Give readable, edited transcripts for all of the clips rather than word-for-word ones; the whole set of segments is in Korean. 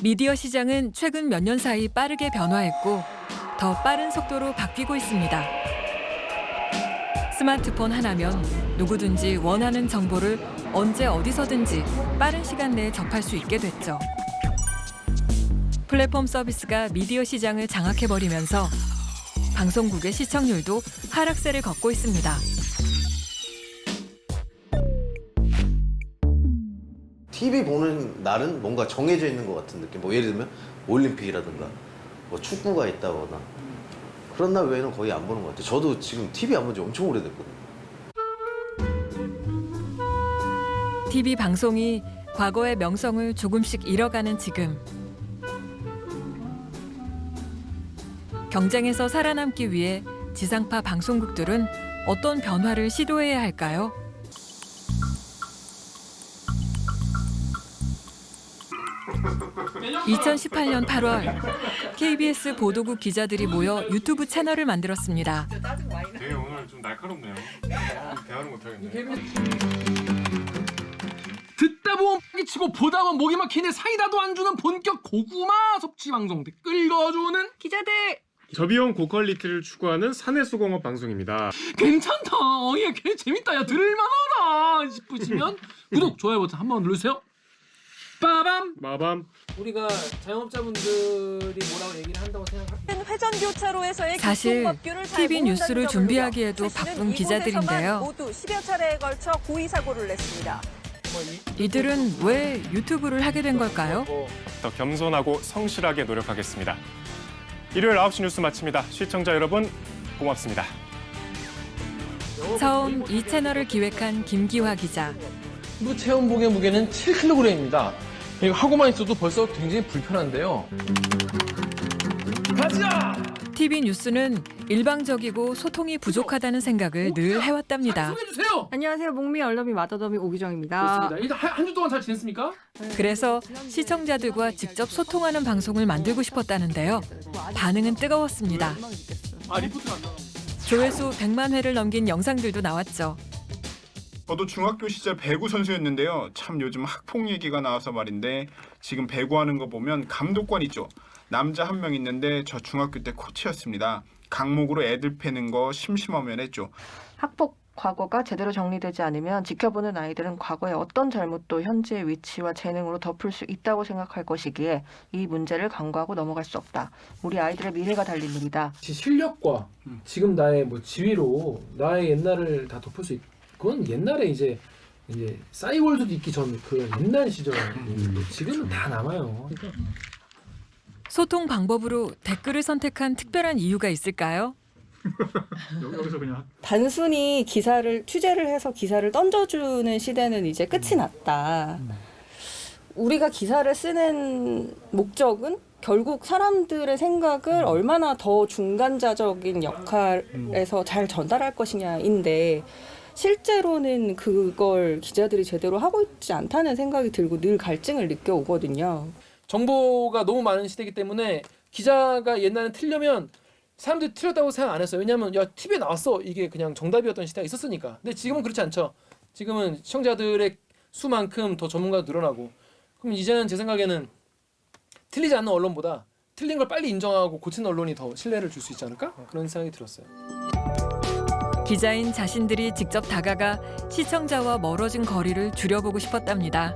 미디어 시장은 최근 몇 년 사이 빠르게 변화했고 더 빠른 속도로 바뀌고 있습니다. 스마트폰 하나면 누구든지 원하는 정보를 언제 어디서든지 빠른 시간 내에 접할 수 있게 됐죠. 플랫폼 서비스가 미디어 시장을 장악해버리면서 방송국의 시청률도 하락세를 걷고 있습니다. TV 보는 날은 뭔가 정해져 있는 것 같은 느낌. 뭐 예를 들면 올림픽이라든가 뭐 축구가 있다거나 그런 날 외에는 거의 안 보는 것 같아요. 저도 지금 TV 안 본 지 엄청 오래됐거든요. TV 방송이 과거의 명성을 조금씩 잃어가는 지금. 경쟁에서 살아남기 위해 지상파 방송국들은 어떤 변화를 시도해야 할까요? (2018년 8월) KBS 보도국 기자들이 모여 유튜브 채널을 만들었습니다. 되게 오늘 좀 날카롭네요. 대화를 못하겠네요. 듣다 보면 치고 보다 보면 목이 막히네 사이다도 안 주는 본격 고구마 섭취 방송 댓글 읽어주는 기자들. 저비용 고퀄리티를 추구하는 사내수공업 방송입니다. 괜찮다. 얘 재밌다. 야 들을만하다 싶으시면 구독 좋아요 버튼 한번 누르세요. 빠밤. 마밤. 우리가 자영업자분들이 뭐라고 얘기를 한다고 생각합니다. 회전교차로에서의 사실 교통법규를 잘 TV 모른다는 뉴스를 점을 준비하기에도 우려. 바쁜 최씨는 기자들인데요. 이곳에서만 모두 10여 차례에 걸쳐 고의 사고를 냈습니다. 이들은 왜 유튜브를 하게 된 걸까요? 더 겸손하고 성실하게 노력하겠습니다. 일요일 9시 뉴스 마칩니다. 시청자 여러분 고맙습니다. 처음 이 채널을 기획한 김기화 기자. 무 체온복의 무게는 7kg입니다. 이거 하고만 있어도 벌써 굉장히 불편한데요. 가자! TV 뉴스는 일방적이고 소통이 부족하다는 생각을 늘 해왔답니다. 소개해주세요. 안녕하세요. 목미 얼더미 마더더미 오기정입니다. 좋습니다. 일단 한 주 동안 잘 지냈습니까? 그래서 시청자들과 직접 소통하는 방송을 만들고 싶었다는데요. 반응은 뜨거웠습니다. 리포트가 안 나와. 조회수 100만 회를 넘긴 영상들도 나왔죠. 저도 중학교 시절 배구 선수였는데요. 참 요즘 학폭 얘기가 나와서 말인데 지금 배구하는 거 보면 감독관 있죠. 남자 한 명 있는데 저 중학교 때 코치였습니다. 강목으로 애들 패는 거 심심하면 했죠. 학폭 과거가 제대로 정리되지 않으면 지켜보는 아이들은 과거의 어떤 잘못도 현재의 위치와 재능으로 덮을 수 있다고 생각할 것이기에 이 문제를 간과하고 넘어갈 수 없다. 우리 아이들의 미래가 달린 일이다. 실력과 지금 나의 뭐 지위로 나의 옛날을 다 덮을 수 있. 그건 옛날에 이제 싸이월드도 있기 전 그 옛날 시절. 지금은 다 남아요. 소통 방법으로 댓글을 선택한 특별한 이유가 있을까요? 여기서 그냥 단순히 취재를 해서 기사를 던져주는 시대는 이제 끝이 났다. 우리가 기사를 쓰는 목적은 결국 사람들의 생각을 얼마나 더 중간자적인 역할에서 잘 전달할 것이냐인데 실제로는 그걸 기자들이 제대로 하고 있지 않다는 생각이 들고 늘 갈증을 느껴오거든요. 정보가 너무 많은 시대이기 때문에 기자가 옛날엔 틀려면 사람들이 틀렸다고 생각 안 했어요. 왜냐하면 야 TV에 나왔어. 이게 그냥 정답이었던 시대가 있었으니까. 근데 지금은 그렇지 않죠. 지금은 시청자들의 수만큼 더 전문가가 늘어나고 그럼 이제는 제 생각에는 틀리지 않는 언론보다 틀린 걸 빨리 인정하고 고치는 언론이 더 신뢰를 줄 수 있지 않을까? 그런 생각이 들었어요. 기자인 자신들이 직접 다가가 시청자와 멀어진 거리를 줄여보고 싶었답니다.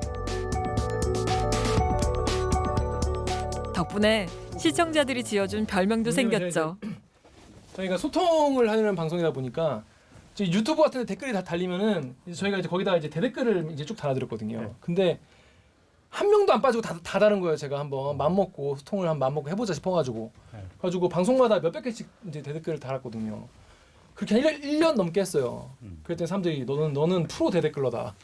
덕분에 시청자들이 지어준 별명도 생겼죠. 저희가 소통을 하는 방송이다 보니까 저희 유튜브 같은 데 댓글이 다 달리면은 저희가 이제 거기다가 이제 대댓글을 이제 쭉 달아드렸거든요. 근데 한 명도 안 빠지고 다 다른 거예요. 제가 한번 맘먹고 소통을 맘먹고 해보자 싶어가지고 그래가지고 방송마다 몇백 개씩 이제 대댓글을 달았거든요. 그렇게 한 1년 넘게 했어요. 그랬더니 사람들이 너는 프로 대댓글러다.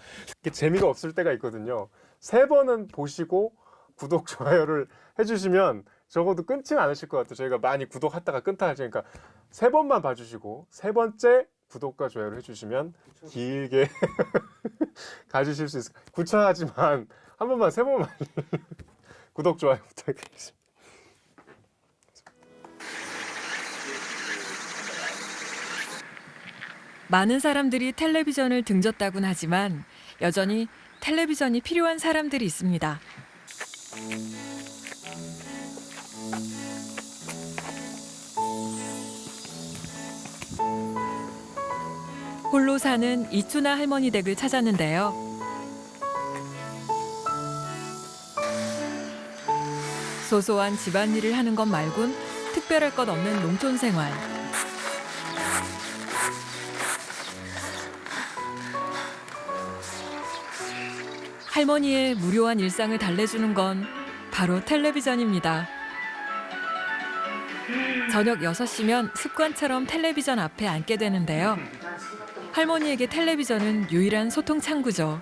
재미가 없을 때가 있거든요. 3번은 보시고 구독, 좋아요를 해주시면 적어도 끊지는 않으실 것 같아요. 저희가 많이 구독하다가 끊다 하시니까 3번만 봐주시고 3번째 구독과 좋아요를 해주시면 길게 가주실 수 있어요. 구차하지만 한 번만 3번만 구독, 좋아요 부탁드리겠습니다. 많은 사람들이 텔레비전을 등졌다곤 하지만 여전히 텔레비전이 필요한 사람들이 있습니다. 홀로 사는 이춘아 할머니 댁을 찾았는데요. 소소한 집안일을 하는 것 말곤 특별할 것 없는 농촌 생활. 할머니의 무료한 일상을 달래주는 건 바로 텔레비전입니다. 저녁 6시면 습관처럼 텔레비전 앞에 앉게 되는데요. 할머니에게 텔레비전은 유일한 소통 창구죠.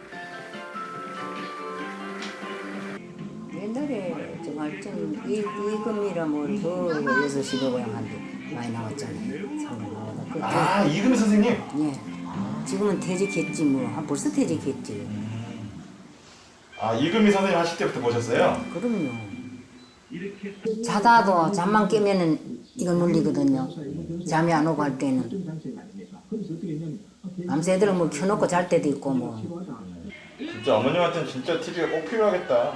옛날에 정말 좀 이금이라 뭐 6시 고향한테 많이 나왔잖아요. 상관없다. 이금희 선생님? 예. 지금은 퇴직했지 뭐. 벌써 퇴직했지. 이금희 선생님 하실 때부터 보셨어요? 그럼요. 자다도 잠만 깨면은 이거 눌리거든요. 잠이 안 오고 할 때는. 밤새도록 뭐 켜놓고 잘 때도 있고 뭐. 진짜 어머님한테는 진짜 TV가 꼭 필요하겠다.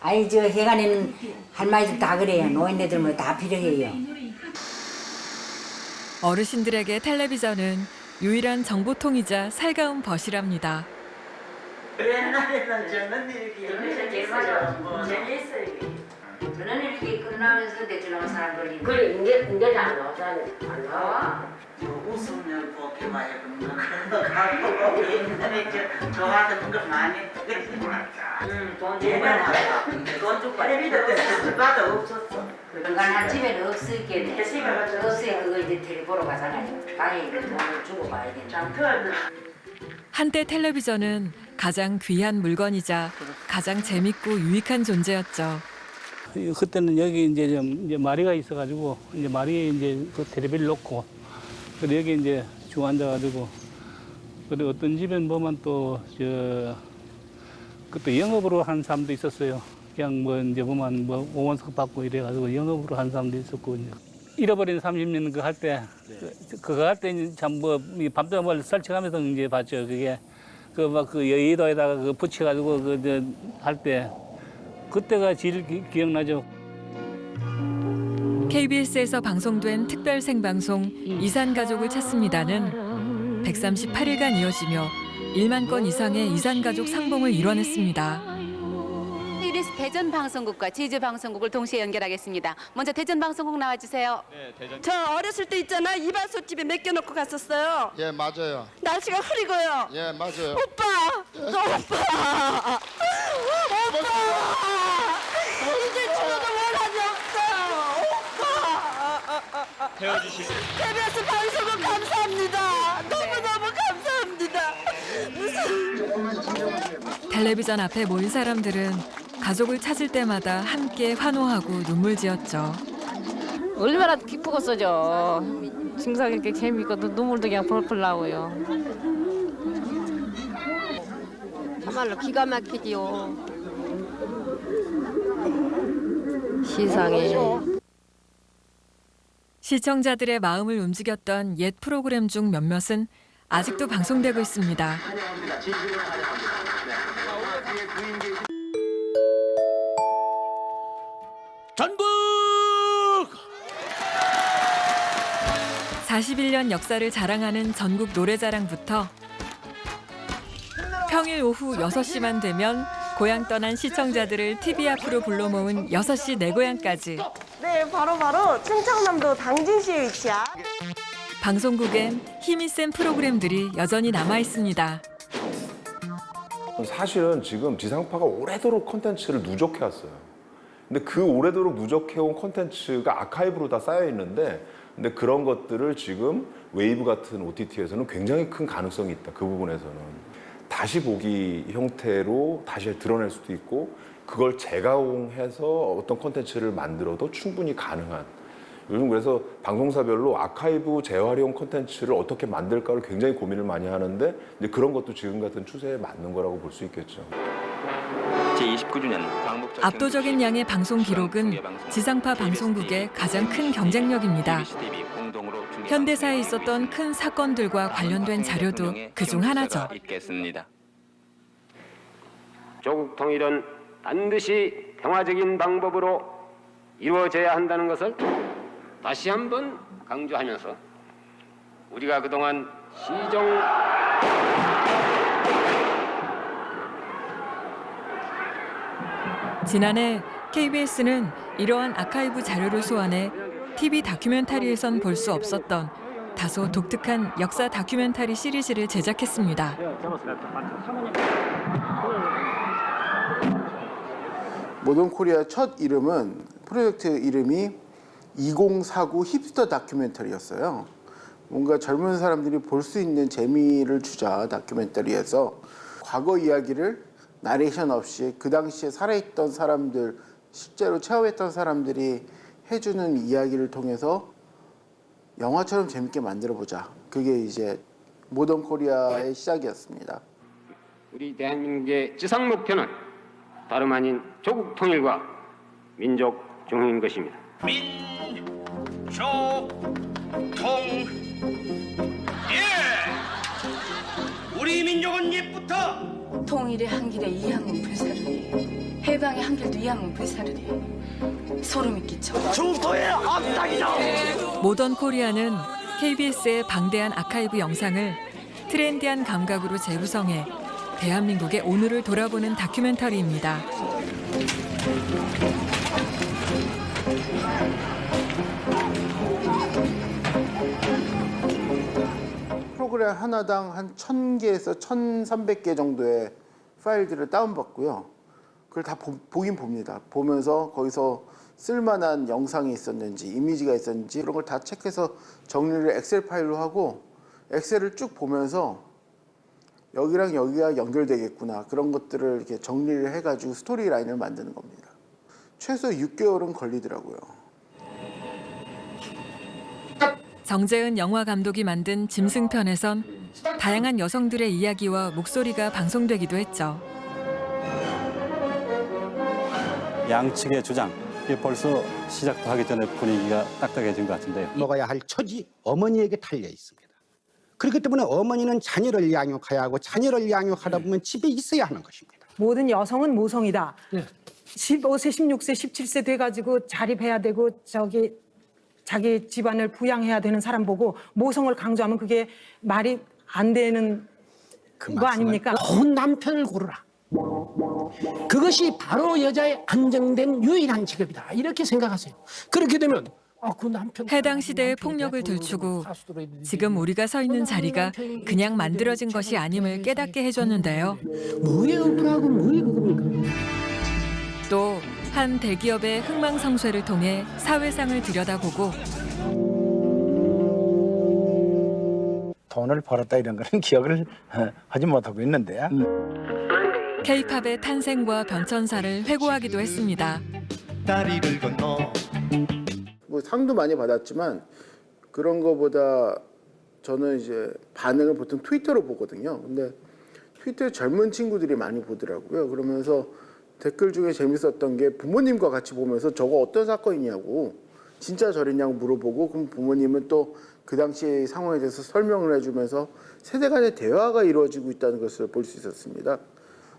아니 저 해간에는 할머니들 다 그래요. 노인네들 뭐 다 필요해요. 어르신들에게 텔레비전은 유일한 정보통이자 살가운 벗이랍니다. 옛날에는 저는 이렇게 재밌어요. 저는 이렇게 끝나면서 대충 사람들이 그래 인제 안 나와. 웃으면 보기만 해보는 거 그런 거 가고 옛날에 좋아하는 거 많이 돈 주고 텔레비도 없었어. 그러니까 한 집에는 없을게 없어요. 그거 이제 텔레 보러 가잖아요. 방에 있는 돈을 주고 봐야 된다. 한때 텔레비전은 가장 귀한 물건이자 가장 재밌고 유익한 존재였죠. 그때는 여기 이제 마리가 있어가지고 이제 마리에 이제 그 텔레비를 놓고 그리고 여기 이제 주 앉아가지고 그리고 어떤 집엔 보면 또 그때 영업으로 한 사람도 있었어요. 그냥 뭐 이제 보면 뭐 5원석 받고 이래가지고 영업으로 한 사람도 있었고 이제. 잃어버린 30년 그거 할 때 그거 할 때 참 뭐 밤새워 설치하면서 이제 봤죠. 그게 그 막 그 여의도에다가 그 붙여가지고 그 할 때 그때가 제일 기억나죠. KBS에서 방송된 특별 생방송 이산 가족을 찾습니다는 138일간 이어지며 1만 건 이상의 이산 가족 상봉을 이뤄냈습니다. KBS 대전 방송국과 제주 방송국을 동시에 연결하겠습니다. 먼저 대전 방송국 나와주세요. 네, 대전. 저 어렸을 때 있잖아 이발소집에 맡겨놓고 갔었어요. 예, 맞아요. 날씨가 흐리고요. 예, 맞아요. 오빠, 너 오빠, 이제 죽어도 원한이 없어. 오빠. 헤어지시. KBS 방송국 감사합니다. 너무너무 감사합니다. 텔레비전 앞에 모인 사람들은 가족을 찾을 때마다 함께 환호하고 눈물 지었죠. 얼마나 기쁘겠어죠. 증상이 이렇게 재미있고 눈물도 그냥 펄펄 나오고요. 정말로 기가 막히지요. 세상에. 시청자들의 마음을 움직였던 옛 프로그램 중 몇몇은 아직도 방송되고 있습니다. 전북! 41년 역사를 자랑하는 전국 노래자랑부터 평일 오후 6시만 되면 고향 떠난 시청자들을 TV 앞으로 불러 모은 6시 내 고향까지. 네, 바로 충청남도 당진시에 위치한 방송국엔 힘이 센 프로그램들이 여전히 남아 있습니다. 사실은 지금 지상파가 오래도록 콘텐츠를 누적해왔어요. 근데 그 오래도록 누적해온 콘텐츠가 아카이브로 다 쌓여 있는데, 근데 그런 것들을 지금 웨이브 같은 OTT에서는 굉장히 큰 가능성이 있다. 그 부분에서는 다시 보기 형태로 다시 드러낼 수도 있고, 그걸 재가공해서 어떤 콘텐츠를 만들어도 충분히 가능한. 요즘 그래서 방송사별로 아카이브 재활용 콘텐츠를 어떻게 만들까를 굉장히 고민을 많이 하는데, 이제 그런 것도 지금 같은 추세에 맞는 거라고 볼 수 있겠죠. 제29주년 압도적인 양의 방송 기록은 지상파 방송국의 가장 큰 경쟁력입니다. 현대사에 있었던 큰 사건들과 관련된 자료도 그중 하나죠. 조국 통일은 반드시 평화적인 방법으로 이루어져야 한다는 것을 다시 한번 강조하면서 우리가 그동안 시정 지난해 KBS는 이러한 아카이브 자료를 소환해 TV 다큐멘터리에선 볼 수 없었던 다소 독특한 역사 다큐멘터리 시리즈를 제작했습니다. 모던 코리아 첫 이름은 프로젝트 이름이 2049 힙스터 다큐멘터리였어요. 뭔가 젊은 사람들이 볼 수 있는 재미를 주자 다큐멘터리에서 과거 이야기를 나레이션 없이 그 당시에 살아있던 사람들, 실제로 체험했던 사람들이 해주는 이야기를 통해서 영화처럼 재밌게 만들어보자. 그게 이제 모던 코리아의 시작이었습니다. 우리 대한민국의 지상 목표는 다름 아닌 조국 통일과 민족 중흥인 것입니다. 우리 민족은 옛부터 통일의 한길에 이항문 불사르니 해방의 한길도 이항문 불사르니 소름이 끼쳐 중도의 악당이다. 모던 코리아는 KBS의 방대한 아카이브 영상을 트렌디한 감각으로 재구성해 대한민국의 오늘을 돌아보는 다큐멘터리입니다. 프로그램 하나당 한 1000개에서 1300개 정도의 파일들을 다운받고요. 그걸 다 보긴 봅니다. 보면서 거기서 쓸만한 영상이 있었는지 이미지가 있었는지 그런 걸 다 체크해서 정리를 엑셀 파일로 하고 엑셀을 쭉 보면서 여기랑 여기가 연결되겠구나 그런 것들을 이렇게 정리를 해가지고 스토리 라인을 만드는 겁니다. 최소 6개월은 걸리더라고요. 정재은 영화 감독이 만든 짐승편에선 다양한 여성들의 이야기와 목소리가 방송되기도 했죠. 양측의 주장, 이게 벌써 시작도 하기 전에 분위기가 딱딱해진 것 같은데요. 먹어야 할 처지 어머니에게 달려 있습니다. 그렇기 때문에 어머니는 자녀를 양육해야 하고 자녀를 양육하다 보면 집에 있어야 하는 것입니다. 모든 여성은 모성이다. 15세, 16세, 17세 돼가지고 자립해야 되고 자기 집안을 부양해야 되는 사람 보고 모성을 강조하면 그게 말이 안 되는 거 아닙니까? 좋은 남편을 고르라. 그것이 바로 여자의 안정된 유일한 직업이다. 이렇게 생각하세요. 그렇게 되면 그 남편 해당 시대의 폭력을 들추고 지금 우리가 서 있는 자리가 그냥 만들어진 것이 아님을 깨닫게 해줬는데요. 뭐의 억울하고 뭐의 그겁니까? 또 한 대기업의 흥망성쇠를 통해 사회상을 들여다보고 돈을 벌었다 이런 거는 기억을 하지 못하고 있는데 K-팝의 탄생과 변천사를 회고하기도 했습니다. 다리를 건너 뭐 상도 많이 받았지만 그런 거보다 저는 이제 반응을 보통 트위터로 보거든요. 근데 트위터에 젊은 친구들이 많이 보더라고요. 그러면서 댓글 중에 재밌었던 게 부모님과 같이 보면서 저거 어떤 사건이냐고 진짜 저랬냐고 물어보고 그럼 부모님은 또 그 당시 상황에 대해서 설명을 해주면서 세대 간의 대화가 이루어지고 있다는 것을 볼 수 있었습니다.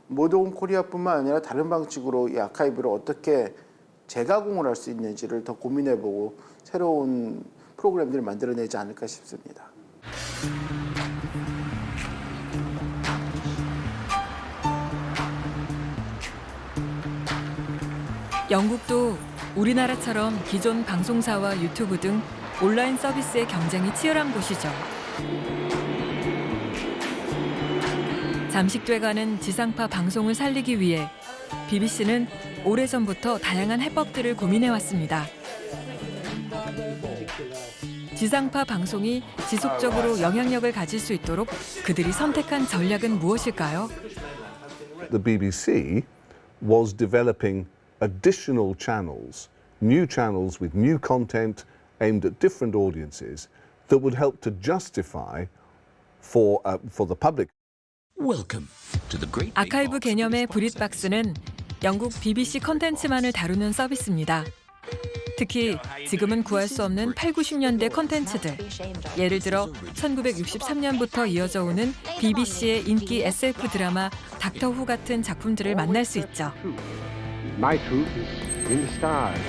모던 코리아뿐만 아니라 다른 방식으로 이 아카이브를 어떻게 재가공을 할 수 있는지를 더 고민해보고 새로운 프로그램들을 만들어내지 않을까 싶습니다. 영국도 우리나라처럼 기존 방송사와 유튜브 등 온라인 서비스의 경쟁이 치열한 곳이죠. 잠식돼가는 지상파 방송을 살리기 위해 BBC는 오래전부터 다양한 해법들을 고민해왔습니다. 지상파 방송이 지속적으로 영향력을 가질 수 있도록 그들이 선택한 전략은 무엇일까요? The BBC was developing additional channels, new channels with new content aimed at different audiences that would help to justify for the public. Welcome to the Great Big 아카이브 Box 개념의 브릿박스는 영국 BBC 컨텐츠만을 다루는 서비스입니다. 특히 지금은 구할 수 없는 8, 90년대 컨텐츠들. 예를 들어 1963년부터 이어져 오는 BBC의 인기 SF 드라마 닥터 후 같은 작품들을 만날 수 있죠. My truth is in the stars.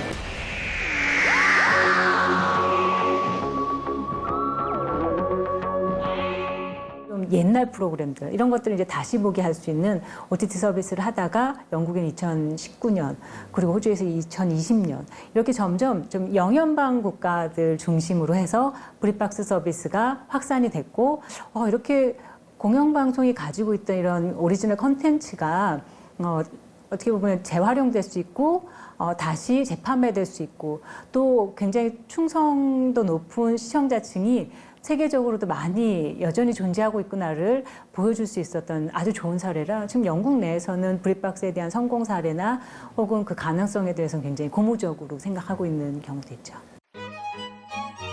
좀 옛날 프로그램들 이런 것들을 이제 다시 보게 할 수 있는 OTT 서비스를 하다가 영국엔 2019년 그리고 호주에서 2020년 이렇게 점점 좀 영연방 국가들 중심으로 해서 브릿박스 서비스가 확산이 됐고 이렇게 공영방송이 가지고 있던 이런 오리지널 컨텐츠가 어떻게 보면 재활용될 수 있고 다시 재판매될 수 있고 또 굉장히 충성도 높은 시청자층이 세계적으로도 많이 여전히 존재하고 있구나를 보여줄 수 있었던 아주 좋은 사례라 지금 영국 내에서는 브릿박스에 대한 성공 사례나 혹은 그 가능성에 대해서는 굉장히 고무적으로 생각하고 있는 경우도 있죠.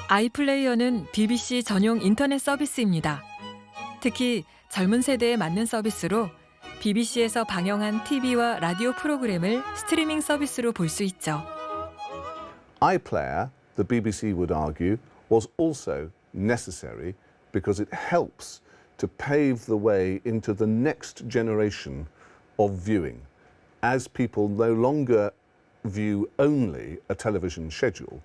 아이플레이어는 BBC 전용 인터넷 서비스입니다. 특히 젊은 세대에 맞는 서비스로 BBC에서 방영한 TV와 라디오 프로그램을 스트리밍 서비스로 볼 수 있죠. iPlayer, the BBC would argue, was also necessary because it helps to pave the way into the next generation of viewing. As people no longer view only a television schedule,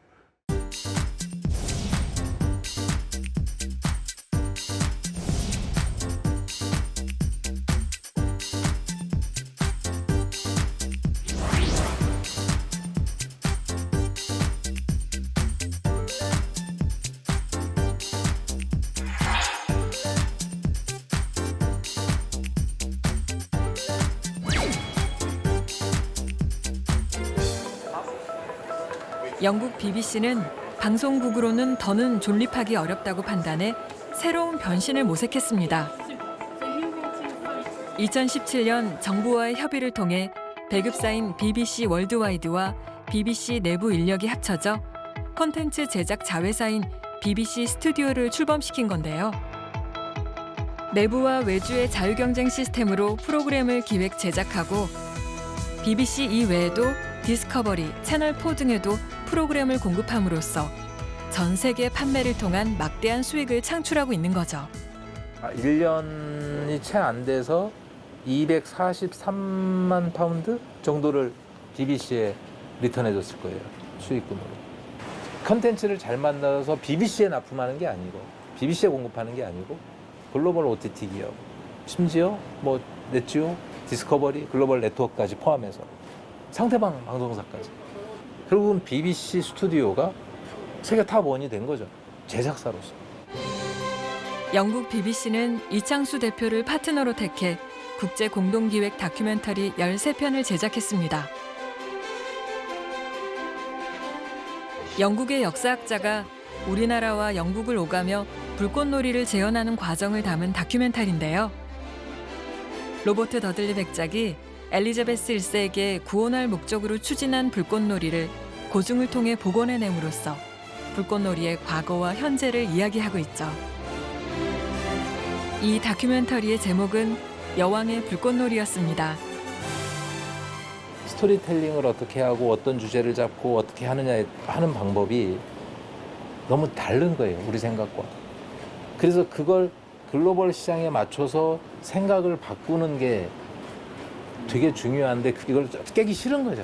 영국 BBC는 방송국으로는 더는 존립하기 어렵다고 판단해 새로운 변신을 모색했습니다. 2017년 정부와의 협의를 통해 배급사인 BBC 월드와이드와 BBC 내부 인력이 합쳐져 콘텐츠 제작 자회사인 BBC 스튜디오를 출범시킨 건데요. 내부와 외주의 자유경쟁 시스템으로 프로그램을 기획 제작하고 BBC 이외에도 디스커버리, 채널4 등에도 프로그램을 공급함으로써 전 세계 판매를 통한 막대한 수익을 창출하고 있는 거죠. 1년이 채 안 돼서 243만 파운드 정도를 BBC에 리턴해줬을 거예요. 수익금으로. 컨텐츠를 잘 만들어서 BBC에 납품하는 게 아니고 BBC에 공급하는 게 아니고 글로벌 OTT 기업, 심지어 뭐 넷지오, 디스커버리, 글로벌 네트워크까지 포함해서 상대방 방송사까지. 결국은 BBC 스튜디오가 세계 탑1이 된 거죠. 제작사로서. 영국 BBC는 이창수 대표를 파트너로 택해 국제 공동기획 다큐멘터리 13편을 제작했습니다. 영국의 역사학자가 우리나라와 영국을 오가며 불꽃놀이를 재현하는 과정을 담은 다큐멘터리인데요. 로버트 더들리 백작이 엘리자베스 1세에게 구원할 목적으로 추진한 불꽃놀이를 고증을 통해 복원해냄으로써 불꽃놀이의 과거와 현재를 이야기하고 있죠. 이 다큐멘터리의 제목은 여왕의 불꽃놀이였습니다. 스토리텔링을 어떻게 하고 어떤 주제를 잡고 어떻게 하느냐 하는 방법이 너무 다른 거예요. 우리 생각과. 그래서 그걸 글로벌 시장에 맞춰서 생각을 바꾸는 게 되게 중요한데 이걸 깨기 싫은 거죠.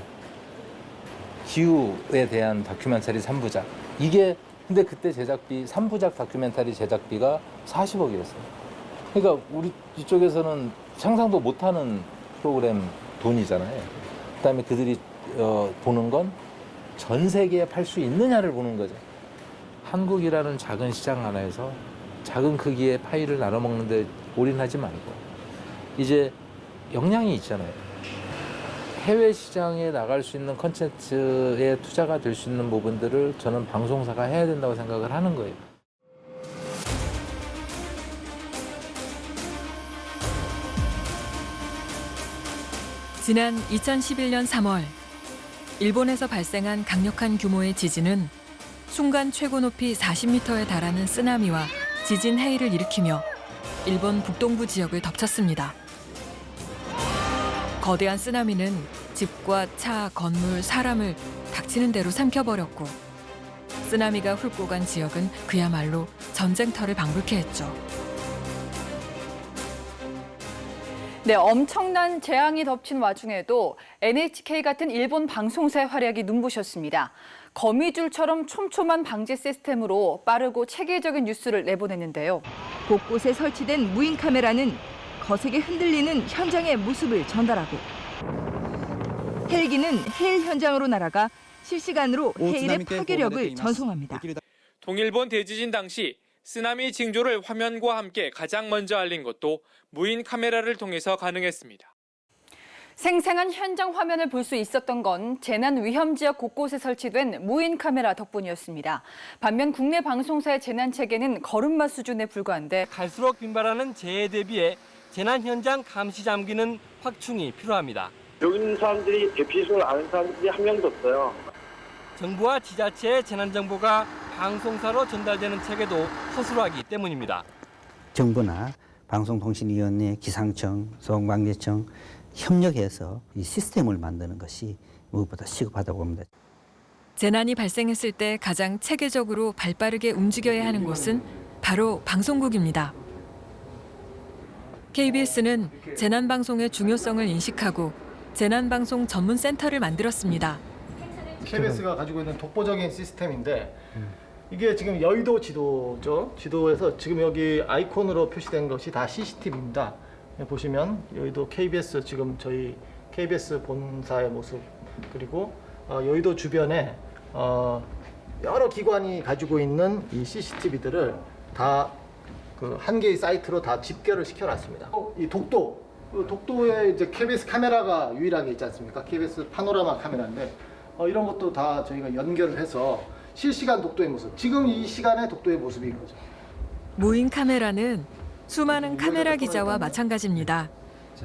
기후에 대한 다큐멘터리 3부작. 이게 근데 그때 제작비 3부작 다큐멘터리 제작비가 40억이었어요. 그러니까 우리 이쪽에서는 상상도 못하는 프로그램 돈이잖아요. 그다음에 그들이 보는 건 전 세계에 팔 수 있느냐를 보는 거죠. 한국이라는 작은 시장 하나에서 작은 크기의 파이를 나눠 먹는데 올인하지 말고 이제 역량이 있잖아요. 해외 시장에 나갈 수 있는 콘텐츠에 투자가 될 수 있는 부분들을 저는 방송사가 해야 된다고 생각을 하는 거예요. 지난 2011년 3월 일본에서 발생한 강력한 규모의 지진은 순간 최고 높이 40m에 달하는 쓰나미와 지진 해일을 일으키며 일본 북동부 지역을 덮쳤습니다. 거대한 쓰나미는 집과 차, 건물, 사람을 닥치는 대로 삼켜버렸고 쓰나미가 훑고 간 지역은 그야말로 전쟁터를 방불케 했죠. 네, 엄청난 재앙이 덮친 와중에도 NHK 같은 일본 방송사의 활약이 눈부셨습니다. 거미줄처럼 촘촘한 방지 시스템으로 빠르고 체계적인 뉴스를 내보냈는데요. 곳곳에 설치된 무인 카메라는 거세게 흔들리는 현장의 모습을 전달하고 헬기는 해일 현장으로 날아가 실시간으로 해일의 파괴력을 전송합니다. 동일본 대지진 당시 쓰나미 징조를 화면과 함께 가장 먼저 알린 것도 무인 카메라를 통해서 가능했습니다. 생생한 현장 화면을 볼 수 있었던 건 재난 위험 지역 곳곳에 설치된 무인 카메라 덕분이었습니다. 반면 국내 방송사의 재난 체계는 걸음마 수준에 불과한데 갈수록 빈발하는 재해 대비에 재난 현장 감시 장비는 확충이 필요합니다. 여기 있는 사람들이 대피소를 아는 사람들이 한 명도 없어요. 정부와 지자체의 재난 정보가 방송사로 전달되는 체계도 허술하기 때문입니다. 정부나 방송통신위원회, 기상청, 소방방재청 협력해서 이 시스템을 만드는 것이 무엇보다 시급하다고 봅니다. 재난이 발생했을 때 가장 체계적으로 발빠르게 움직여야 하는 곳은 바로 방송국입니다. KBS는 재난방송의 중요성을 인식하고 재난방송 전문센터를 만들었습니다. KBS가 가지고 있는 독보적인 시스템인데 이게 지금 여의도 지도죠. 지도에서 지금 여기 아이콘으로 표시된 것이 다 CCTV입니다. 보시면 여의도 KBS 지금 저희 KBS 본사의 모습 그리고 여의도 주변에 여러 기관이 가지고 있는 이 CCTV들을 다 그 한 개의 사이트로 다 집결을 시켜놨습니다. 이 독도에 이제 KBS 카메라가 유일하게 있지 않습니까? KBS 파노라마 카메라인데 이런 것도 다 저희가 연결을 해서 실시간 독도의 모습, 지금 이 시간의 독도의 모습인 거죠. 무인 카메라는 수많은 카메라 기자와 마찬가지입니다.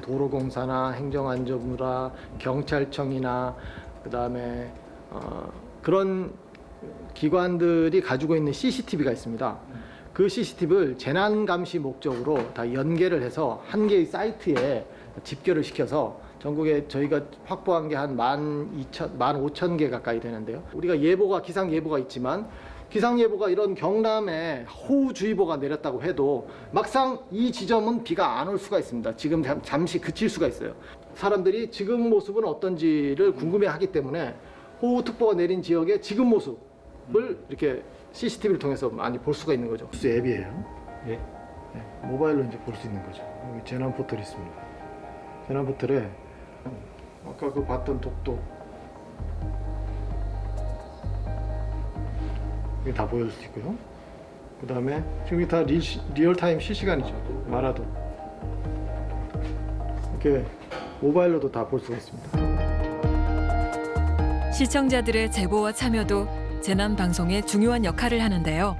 도로공사나 행정안전부나 경찰청이나 그다음에 그런 기관들이 가지고 있는 CCTV가 있습니다. 그 CCTV를 재난 감시 목적으로 다 연계를 해서 한 개의 사이트에 집결을 시켜서 전국에 저희가 확보한 게 한 15,000개 가까이 되는데요. 우리가 예보가 기상 예보가 있지만 기상 예보가 이런 경남에 호우주의보가 내렸다고 해도 막상 이 지점은 비가 안 올 수가 있습니다. 지금 잠시 그칠 수가 있어요. 사람들이 지금 모습은 어떤지를 궁금해하기 때문에 호우특보가 내린 지역의 지금 모습을 이렇게 CCTV를 통해서 많이 볼 수가 있는 거죠. 뉴스 앱이에요. 예. 네. 모바일로 이제 볼 수 있는 거죠. 여기 재난 포털이 있습니다. 재난 포털에 아까 그 봤던 독도 이게 다 보여줄 수 있고요. 그 다음에 지금 다 리얼타임 실시간이죠. 마라도 이렇게 모바일로도 다 볼 수가 있습니다. 시청자들의 제보와 참여도 재난 방송에 중요한 역할을 하는데요.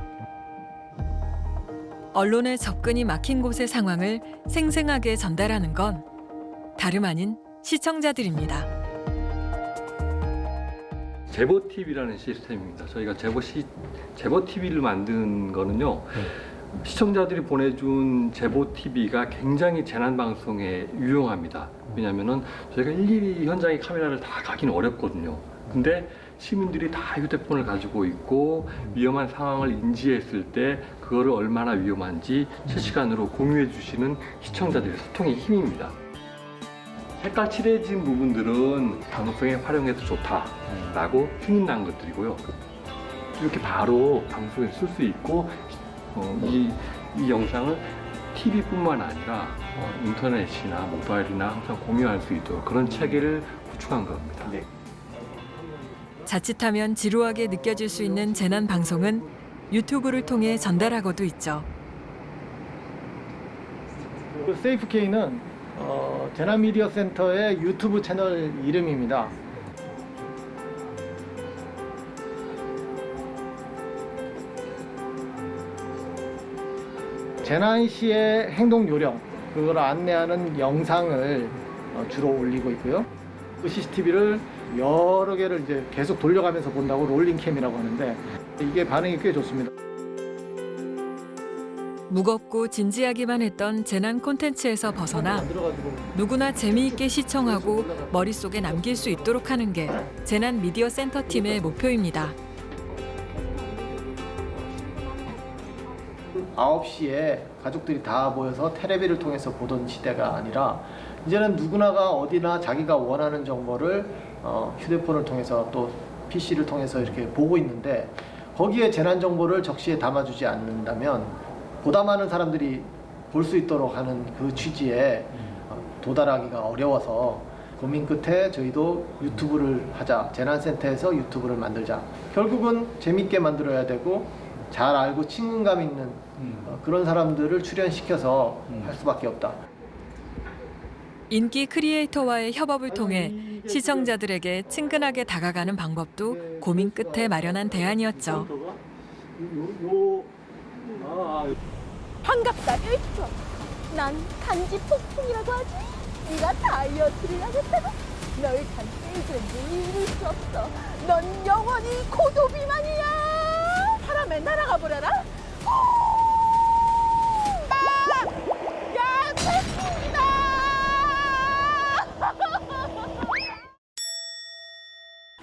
언론의 접근이 막힌 곳의 상황을 생생하게 전달하는 건 다름 아닌 시청자들입니다. 제보 TV라는 시스템입니다. 저희가 제보 TV를 만든 거는요. 시청자들이 보내준 제보 TV가 굉장히 재난 방송에 유용합니다. 왜냐하면은 저희가 일일이 현장의 카메라를 다 가기는 어렵거든요. 근데 시민들이 다 휴대폰을 가지고 있고 위험한 상황을 인지했을 때 그거를 얼마나 위험한지 실시간으로 공유해 주시는 시청자들의 소통의 힘입니다. 색깔 칠해진 부분들은 방송에 활용해도 좋다라고 승인난 것들이고요. 이렇게 바로 방송에 쓸 수 있고 이 영상을 TV뿐만 아니라 인터넷이나 모바일이나 항상 공유할 수 있도록 그런 체계를 구축한 겁니다. 네. 자칫하면 지루하게 느껴질 수 있는 재난 방송은 유튜브를 통해 전달하고도 있죠. 그 세이프K는 재난미디어센터의 유튜브 채널 이름입니다. 재난 시의 행동 요령, 그걸 안내하는 영상을 주로 올리고 있고요. 그 CCTV를 여러 개를 이제 계속 돌려가면서 본다고 롤링캠이라고 하는데 이게 반응이 꽤 좋습니다. 무겁고 진지하기만 했던 재난 콘텐츠에서 벗어나 누구나 재미있게 시청하고 머릿속에 남길 수 있도록 하는 게 재난 미디어 센터 팀의 목표입니다. 9시에 가족들이 다 모여서 텔레비를 통해서 보던 시대가 아니라 이제는 누구나가 어디나 자기가 원하는 정보를 휴대폰을 통해서 또 PC를 통해서 이렇게 보고 있는데 거기에 재난 정보를 적시에 담아주지 않는다면 보다 많은 사람들이 볼 수 있도록 하는 그 취지에 도달하기가 어려워서 고민 끝에 저희도 유튜브를 하자, 재난센터에서 유튜브를 만들자. 결국은 재밌게 만들어야 되고 잘 알고 친근감 있는 그런 사람들을 출연시켜서 할 수밖에 없다. 인기 크리에이터와의 협업을 통해 시청자들에게 친근하게 다가가는 방법도 고민 끝에 마련한 대안이었죠. 반갑다, 1초. 난 간지 폭풍이라고 하지. 네가 다이어트를 하겠다고? 널 단테이즈는 이룰 수 없어. 넌 영원히 고도비만이야. 바람에 날아가 버려라. 야, 태풍이다.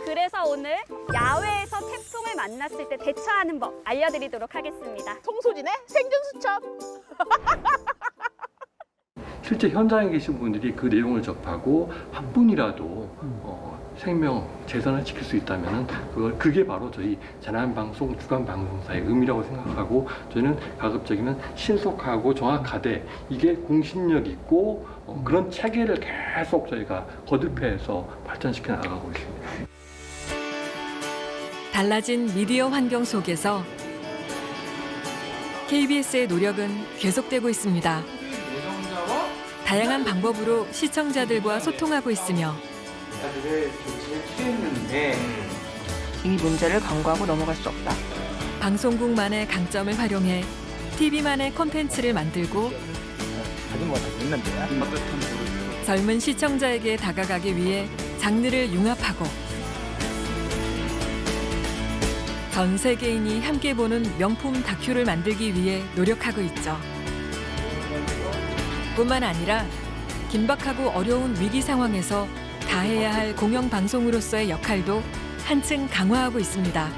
그래서 오늘 야외에서 태풍을 만났을 때 대처하는 법 알려드리도록 하겠습니다. 송소진의 생존수첩. 실제 현장에 계신 분들이 그 내용을 접하고 한 분이라도 생명, 재산을 지킬 수 있다면 그게 바로 저희 재난방송 주간방송사의 의미라고 생각하고 저희는 가급적이면 신속하고 정확하되 이게 공신력 있고 그런 체계를 계속 저희가 거듭해서 발전시켜 나가고 있습니다. 달라진 미디어 환경 속에서 KBS의 노력은 계속되고 있습니다. 다양한 방법으로 시청자들과 소통하고 있으며 이 문제를 간과하고 넘어갈 수 없다. 방송국만의 강점을 활용해 TV만의 콘텐츠를 만들고 젊은 시청자에게 다가가기 위해 장르를 융합하고 전 세계인이 함께 보는 명품 다큐를 만들기 위해 노력하고 있죠. 뿐만 아니라 긴박하고 어려운 위기 상황에서 다해야 할 공영방송으로서의 역할도 한층 강화하고 있습니다.